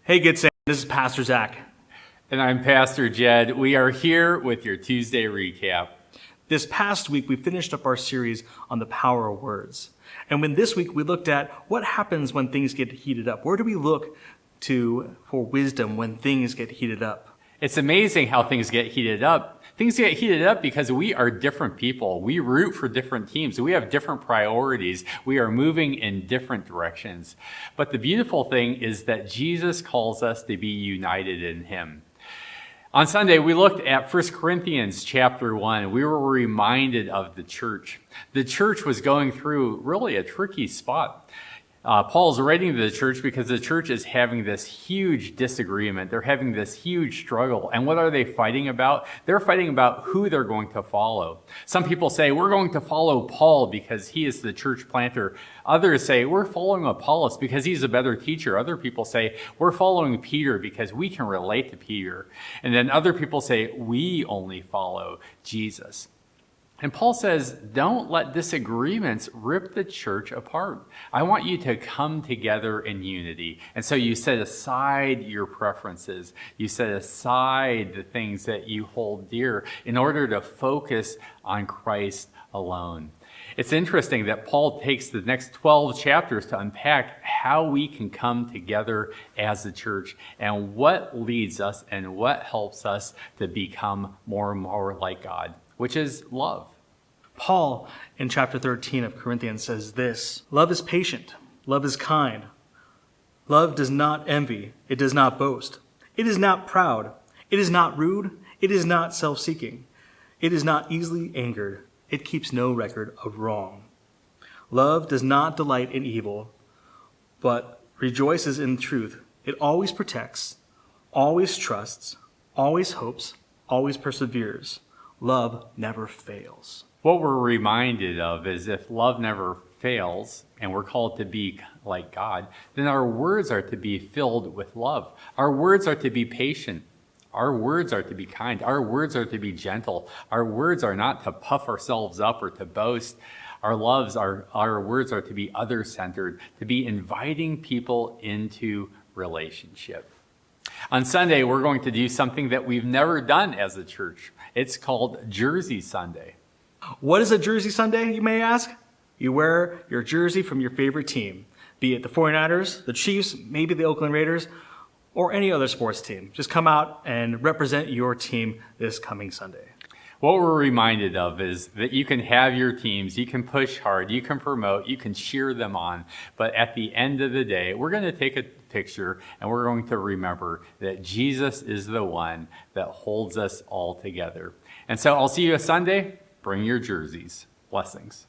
Hey, Good Sam. This is Pastor Zach. And I'm Pastor Jed. We are here with your Tuesday recap. This past week, we finished up our series on the power of words. And when this week, we looked at what happens when things get heated up. Where do we look to for wisdom when things get heated up? It's amazing how things get heated up. Things get heated up because we are different people. We root for different teams. We have different priorities. We are moving in different directions. But the beautiful thing is that Jesus calls us to be united in him. On Sunday, we looked at 1 Corinthians chapter 1. We were reminded of the church. The church was going through really a tricky spot. Paul's writing to the church because the church is having this huge disagreement. They're having this huge struggle. And what are they fighting about? They're fighting about who they're going to follow. Some people say, we're going to follow Paul because he is the church planter. Others say, we're following Apollos because he's a better teacher. Other people say, we're following Peter because we can relate to Peter. And then other people say, we only follow Jesus. And Paul says, don't let disagreements rip the church apart. I want you to come together in unity. And so you set aside your preferences. You set aside the things that you hold dear in order to focus on Christ alone. It's interesting that Paul takes the next 12 chapters to unpack how we can come together as a church and what leads us and what helps us to become more and more like God, which is love. Paul, in chapter 13 of Corinthians, says this: love is patient, love is kind. Love does not envy, it does not boast. It is not proud, it is not rude, it is not self-seeking. It is not easily angered, it keeps no record of wrong. Love does not delight in evil, but rejoices in truth. It always protects, always trusts, always hopes, always perseveres. Love never fails. What we're reminded of is if love never fails and we're called to be like God, then our words are to be filled with love. Our words are to be patient. Our words are to be kind. Our words are to be gentle. Our words are not to puff ourselves up or to boast. Our words are to be other-centered, to be inviting people into relationship. On Sunday, we're going to do something that we've never done as a church. It's called Jersey Sunday. What is a Jersey Sunday, you may ask? You wear your jersey from your favorite team, be it the 49ers, the Chiefs, maybe the Oakland Raiders, or any other sports team. Just come out and represent your team this coming Sunday. What we're reminded of is that you can have your teams, you can push hard, you can promote, you can cheer them on, but at the end of the day, we're going to take a picture and we're going to remember that Jesus is the one that holds us all together. And so I'll see you Sunday. Bring your jerseys. Blessings.